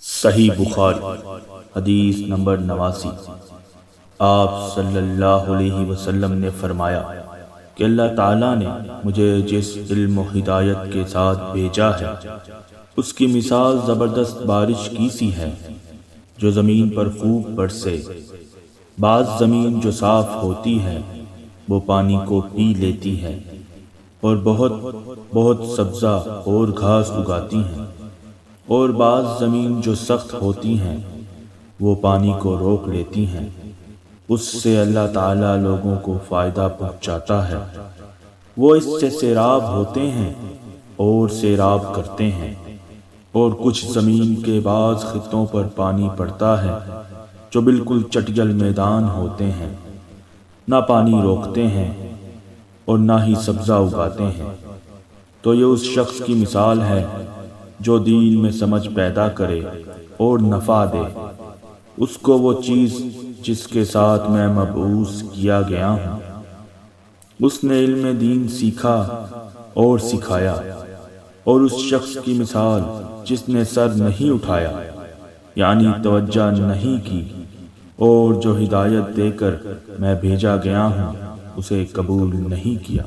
صحیح بخاری حدیث نمبر 89۔ آپ صلی اللہ علیہ وسلم نے فرمایا کہ اللہ تعالیٰ نے مجھے جس علم و ہدایت کے ساتھ بھیجا ہے اس کی مثال زبردست بارش کی سی ہے جو زمین پر خوب برسے۔ بعض زمین جو صاف ہوتی ہے وہ پانی کو پی لیتی ہے اور بہت بہت سبزہ اور گھاس اگاتی ہیں، اور بعض زمین جو سخت ہوتی ہیں وہ پانی کو روک لیتی ہیں۔ اس سے اللہ تعالیٰ لوگوں کو فائدہ پہنچاتا ہے، وہ اس سے سیراب ہوتے ہیں اور سیراب کرتے ہیں۔ اور کچھ زمین کے بعض خطوں پر پانی پڑتا ہے جو بالکل چٹیل میدان ہوتے ہیں، نہ پانی روکتے ہیں اور نہ ہی سبزہ اگاتے ہیں۔ تو یہ اس شخص کی مثال ہے جو دین میں سمجھ پیدا کرے اور نفع دے اس کو وہ چیز جس کے ساتھ میں مبعوث کیا گیا ہوں۔ اس نے علم دین سیکھا اور سکھایا، اور اس شخص کی مثال جس نے سر نہیں اٹھایا، یعنی توجہ نہیں کی، اور جو ہدایت دے کر میں بھیجا گیا ہوں اسے قبول نہیں کیا۔